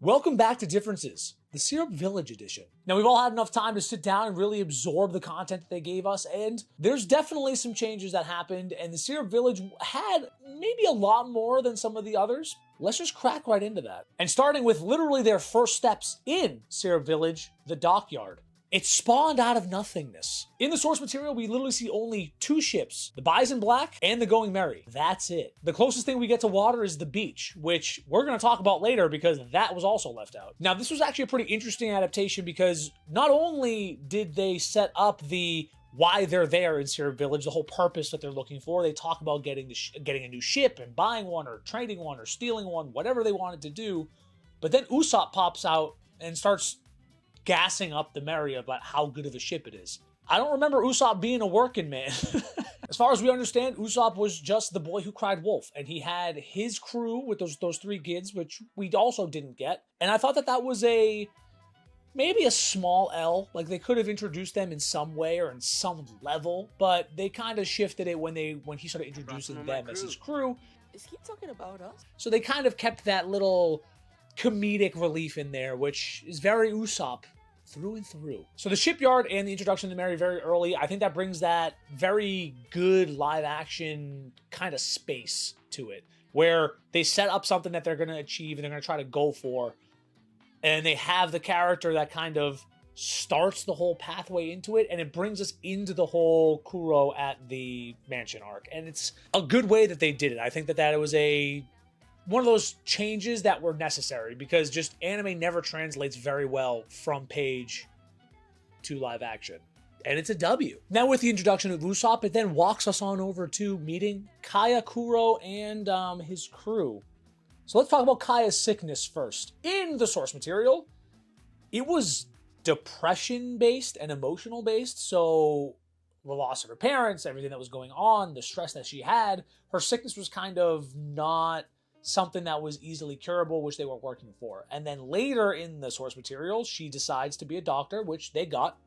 Welcome back to Differences, the Syrup Village edition. Now, we've all had enough time to sit down and really absorb the content that they gave us, and there's definitely some changes that happened, and the Syrup Village had maybe a lot more than some of the others. Let's just crack right into that. And starting with literally their first steps in Syrup Village, the dockyard. It spawned out of nothingness. In the source material, we literally see only two ships, the Bison Black and the Going Merry. That's it. The closest thing we get to water is the beach, which we're going to talk about later because that was also left out. Now, this was actually a pretty interesting adaptation because not only did they set up the why they're there in Syrup Village, the whole purpose that they're looking for. They talk about getting a new ship and buying one or trading one or stealing one, whatever they wanted to do. But then Usopp pops out and starts gassing up the Merry about how good of a ship it is. I don't remember Usopp being a working man. As far as we understand, Usopp was just the boy who cried wolf, and he had his crew with those three kids, which we also didn't get. And I thought that was maybe a small L. Like, they could have introduced them in some way or in some level, but they kind of shifted it when he started introducing them as his crew. Is he talking about us? So they kind of kept that little comedic relief in there, which is very Usopp through and through. So the shipyard and the introduction to Merry very early, I think that brings that very good live action kind of space to it, where they set up something that they're going to achieve and they're going to try to go for, and they have the character that kind of starts the whole pathway into it, and it brings us into the whole Kuro at the mansion arc. And it's a good way that they did it. I think that it was one of those changes that were necessary, because just anime never translates very well from page to live action. And it's a W. Now, with the introduction of Usopp, it then walks us on over to meeting Kaya, Kuro, and his crew. So let's talk about Kaya's sickness first. In the source material, it was depression-based and emotional-based, so the loss of her parents, everything that was going on, the stress that she had, her sickness was kind of not something that was easily curable, which they were working for. And then later in the source material, she decides to be a doctor, which they got.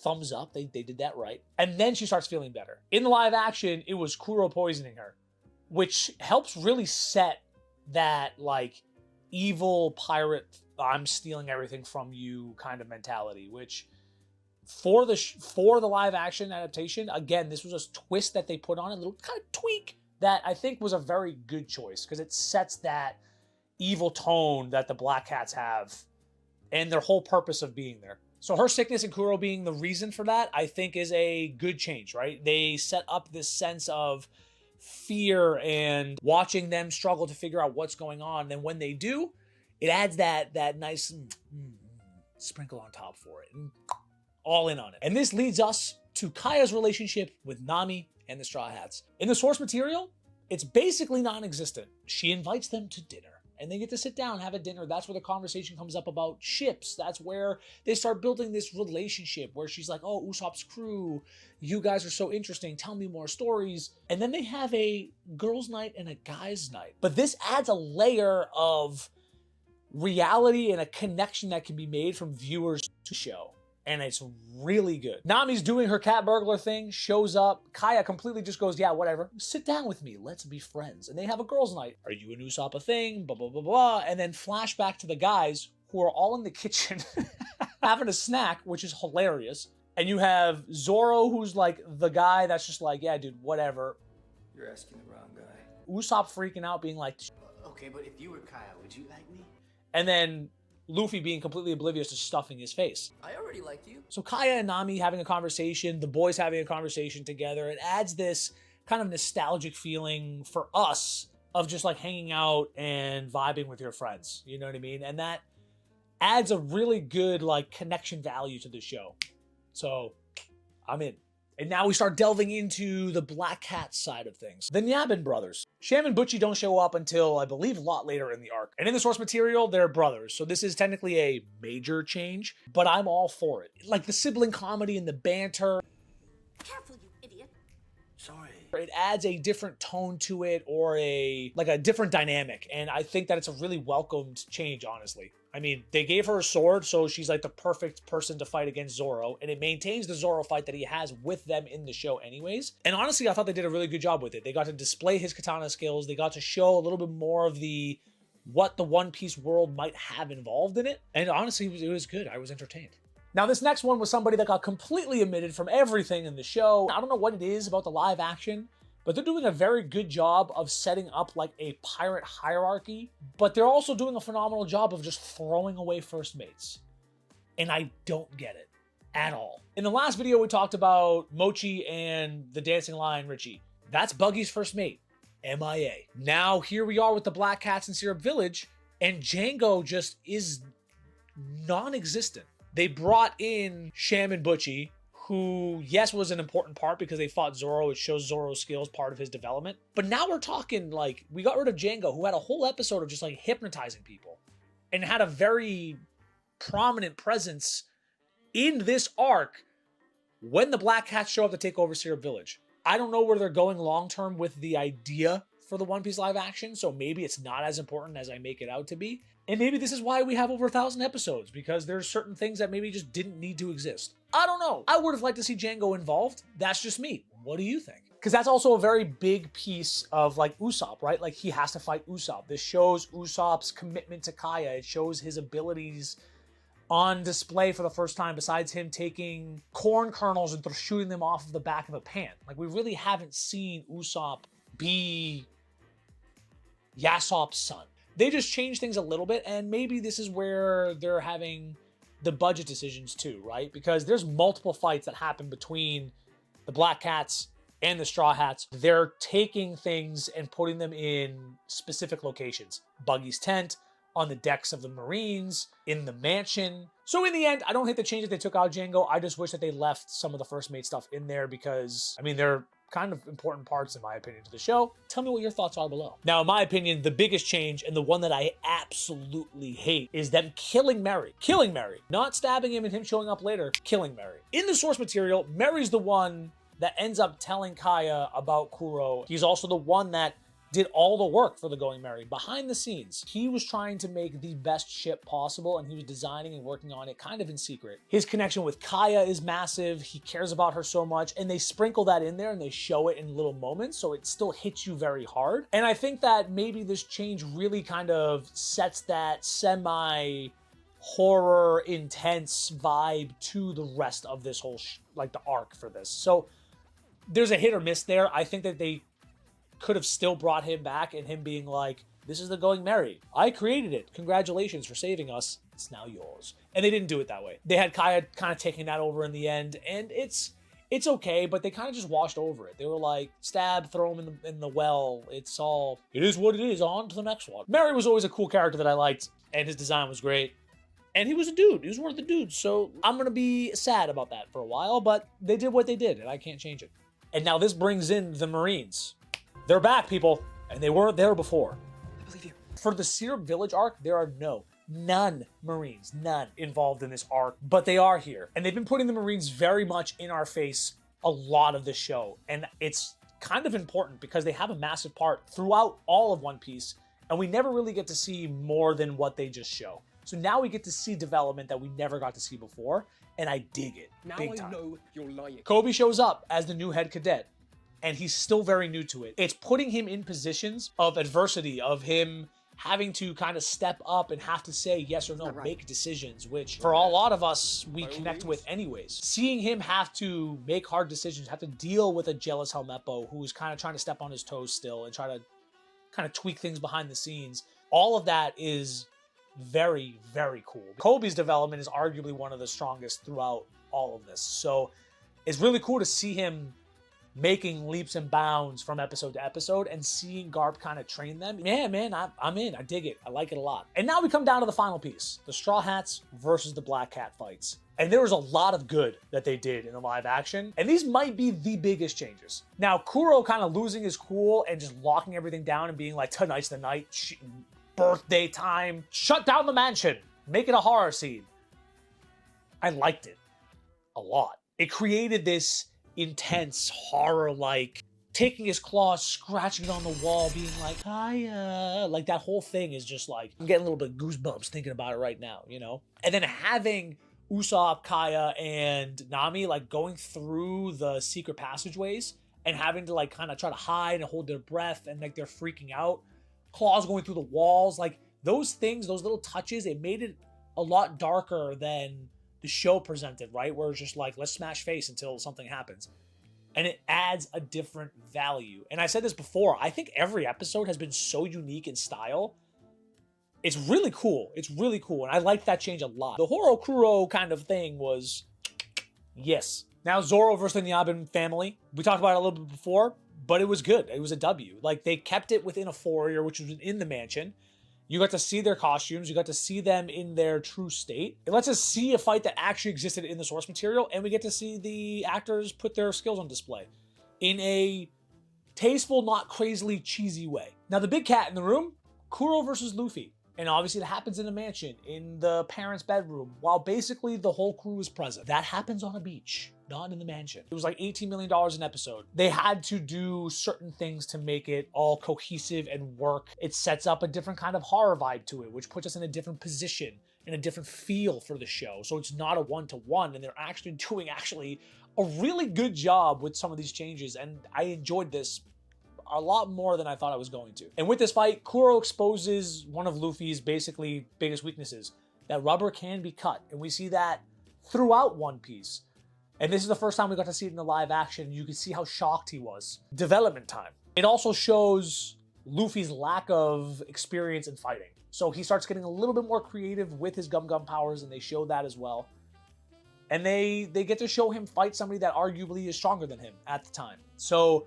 Thumbs up, they did that right. And then she starts feeling better. In the live action, it was Kuro poisoning her, which helps really set that, like, evil pirate, I'm stealing everything from you kind of mentality, which for the live action adaptation, again, this was a twist that they put on, a little kind of tweak that I think was a very good choice, because it sets that evil tone that the Black Cats have and their whole purpose of being there. So her sickness and Kuro being the reason for that, I think, is a good change, right? They set up this sense of fear and watching them struggle to figure out what's going on. And when they do, it adds that nice sprinkle on top for it. And all in on it. And this leads us to Kaya's relationship with Nami and the Straw Hats. In the source material, it's basically non-existent. She invites them to dinner, and they get to sit down and have a dinner. That's where the conversation comes up about ships. That's where they start building this relationship where she's like, oh, Usopp's crew, you guys are so interesting, tell me more stories. And then they have a girls' night and a guys' night. But this adds a layer of reality and a connection that can be made from viewers to show. And it's really good. Nami's doing her cat burglar thing, shows up. Kaya completely just goes, yeah, whatever. Sit down with me. Let's be friends. And they have a girls' night. Are you and Usopp a thing? Blah, blah, blah, blah. And then flashback to the guys who are all in the kitchen having a snack, which is hilarious. And you have Zoro, who's like the guy that's just like, yeah, dude, whatever. You're asking the wrong guy. Usopp freaking out, being like, okay, but if you were Kaya, would you like me? and then Luffy being completely oblivious to stuffing his face. I already liked you. So Kaya and Nami having a conversation, the boys having a conversation together, it adds this kind of nostalgic feeling for us of just like hanging out and vibing with your friends. You know what I mean? And that adds a really good like connection value to the show. So I'm in. And now we start delving into the Black Cat side of things. The Nyabin brothers. Sham and Butchie don't show up until, I believe, a lot later in the arc. And in the source material, they're brothers. So this is technically a major change, but I'm all for it. Like the sibling comedy and the banter. Careful, you idiot. Sorry. It adds a different tone to it, or a different dynamic. And I think that it's a really welcomed change, honestly. I mean, they gave her a sword, so she's like the perfect person to fight against Zoro, and it maintains the Zoro fight that he has with them in the show anyways. And honestly, I thought they did a really good job with it. They got to display his katana skills. They got to show a little bit more of the what the One Piece world might have involved in it. And honestly, it was good. I was entertained. Now, this next one was somebody that got completely omitted from everything in the show. I don't know what it is about the live action, but they're doing a very good job of setting up like a pirate hierarchy, but they're also doing a phenomenal job of just throwing away first mates. And I don't get it at all. In the last video, we talked about Mochi and the dancing lion Richie. That's Buggy's first mate, MIA. Now, here we are with the Black Cats in Syrup Village, and Django just is non-existent. They brought in Sham and Butchie, who, yes, was an important part because they fought Zoro. It shows Zoro's skills, part of his development. But now we're talking, like, we got rid of Django, who had a whole episode of just, like, hypnotizing people and had a very prominent presence in this arc when the Black Cats show up to take over Syrup Village. I don't know where they're going long-term with the idea for the One Piece live action, so maybe it's not as important as I make it out to be. And maybe this is why we have over 1,000 episodes, because there's certain things that maybe just didn't need to exist. I don't know. I would have liked to see Django involved. That's just me. What do you think? Because that's also a very big piece of like Usopp, right? Like he has to fight Usopp. This shows Usopp's commitment to Kaya. It shows his abilities on display for the first time, besides him taking corn kernels and shooting them off of the back of a pan. Like, we really haven't seen Usopp be Yasopp's son. They just changed things a little bit, and maybe this is where they're having the budget decisions too, right? Because there's multiple fights that happen between the Black Cats and the Straw Hats. They're taking things and putting them in specific locations. Buggy's tent, on the decks of the Marines, in the mansion. So in the end, I don't hate the change that they took out Django. I just wish that they left some of the first mate stuff in there because, I mean, they're kind of important parts, in my opinion, to the show. Tell me what your thoughts are below. Now, in my opinion, the biggest change, and the one that I absolutely hate, is them killing Mary. Killing Mary. Not stabbing him and him showing up later. Killing Mary. In the source material, Mary's the one that ends up telling Kaya about Kuro. He's also the one that did all the work for the Going Merry. Behind the scenes, he was trying to make the best ship possible, and he was designing and working on it kind of in secret. His connection with Kaya is massive. He cares about her so much, and they sprinkle that in there and they show it in little moments, so it still hits you very hard. And I think that maybe this change really kind of sets that semi-horror, intense vibe to the rest of this whole, like the arc for this. So there's a hit or miss there. I think that they could have still brought him back and him being like, this is the Going Merry. I created it. Congratulations for saving us. It's now yours. And they didn't do it that way. They had Kaya kind of taking that over in the end, and it's okay, but they kind of just washed over it. They were like, stab, throw him in the well. It is what it is. On to the next one. Merry was always a cool character that I liked, and his design was great. And he was a dude. He was one of the dudes. So I'm going to be sad about that for a while, but they did what they did, and I can't change it. And now this brings in the Marines. They're back, people, and they weren't there before. I believe you. For the Syrup Village arc, there are none Marines, none involved in this arc, but they are here. And they've been putting the Marines very much in our face a lot of the show. And it's kind of important because they have a massive part throughout all of One Piece, and we never really get to see more than what they just show. So now we get to see development that we never got to see before, and I dig it. Now big I time. know you're lying. Kobe shows up as the new head cadet, and he's still very new to it. It's putting him in positions of adversity, of him having to kind of step up and have to say yes or no, Right. make decisions, which for a lot of us, we connect with anyways. Seeing him have to make hard decisions, have to deal with a jealous Helmeppo who's kind of trying to step on his toes still and try to kind of tweak things behind the scenes. All of that is very, very cool. Kobe's development is arguably one of the strongest throughout all of this. So it's really cool to see him making leaps and bounds from episode to episode and seeing Garp kind of train them. Yeah, man, I'm in. I dig it. I like it a lot. And now we come down to the final piece, the Straw Hats versus the Black Cat fights. And there was a lot of good that they did in the live action. And these might be the biggest changes. Now, Kuro kind of losing his cool and just locking everything down and being like, tonight's the night, birthday time, shut down the mansion, make it a horror scene. I liked it a lot. It created this intense horror, like taking his claws, scratching it on the wall, being like, hiya. Like that whole thing is just like, I'm getting a little bit of goosebumps thinking about it right now, you know? And then having Usopp, Kaya, and Nami like going through the secret passageways and having to like kind of try to hide and hold their breath and like they're freaking out. Claws going through the walls, like those things, those little touches, it made it a lot darker than the show presented, right? Where it's just like, let's smash face until something happens. And it adds a different value. And I said this before, I think every episode has been so unique in style. It's really cool. It's really cool. And I liked that change a lot. The Horo Kuro kind of thing was, yes. Now Zoro versus the Nyabin family. We talked about it a little bit before, but it was good. It was a W. Like, they kept it within a 4-year, which was in the mansion. You got to see their costumes. You got to see them in their true state. It lets us see a fight that actually existed in the source material, and we get to see the actors put their skills on display in a tasteful, not crazily cheesy way. Now, the big cat in the room, Kuro versus Luffy. And obviously it happens in a mansion, in the parents' bedroom, while basically the whole crew is present. That happens on a beach, not in the mansion. It was like $18 million an episode. They had to do certain things to make it all cohesive and work. It sets up a different kind of horror vibe to it, which puts us in a different position, in a different feel for the show. So it's not a one-to-one, and they're actually doing a really good job with some of these changes, and I enjoyed this a lot more than I thought I was going to. And with this fight, Kuro exposes one of Luffy's basically biggest weaknesses, that rubber can be cut. And we see that throughout One Piece. And this is the first time we got to see it in the live action. You can see how shocked he was. Development time. It also shows Luffy's lack of experience in fighting. So he starts getting a little bit more creative with his Gum Gum powers, and they show that as well. And they get to show him fight somebody that arguably is stronger than him at the time. So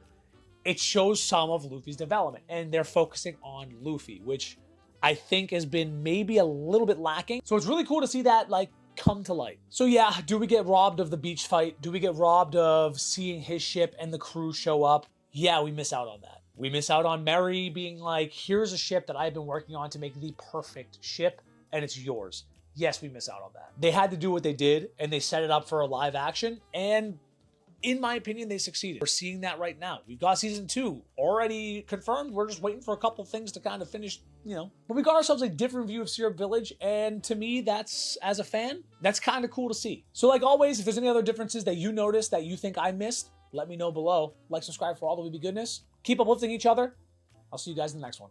it shows some of Luffy's development, and they're focusing on Luffy, which I think has been maybe a little bit lacking. So it's really cool to see that, like, come to light. So yeah, do we get robbed of the beach fight? Do we get robbed of seeing his ship and the crew show up? Yeah, we miss out on that. We miss out on Mary being like, here's a ship that I've been working on to make the perfect ship, and it's yours. Yes, we miss out on that. They had to do what they did, and they set it up for a live action, and in my opinion, they succeeded. We're seeing that right now. We've got season 2 already confirmed. We're just waiting for a couple things to kind of finish, But we got ourselves a different view of Syrup Village, and to me, that's, as a fan, that's kind of cool to see. So like always, if there's any other differences that you noticed that you think I missed, let me know below. Like, subscribe for all the weeby goodness. Keep uplifting each other. I'll see you guys in the next one.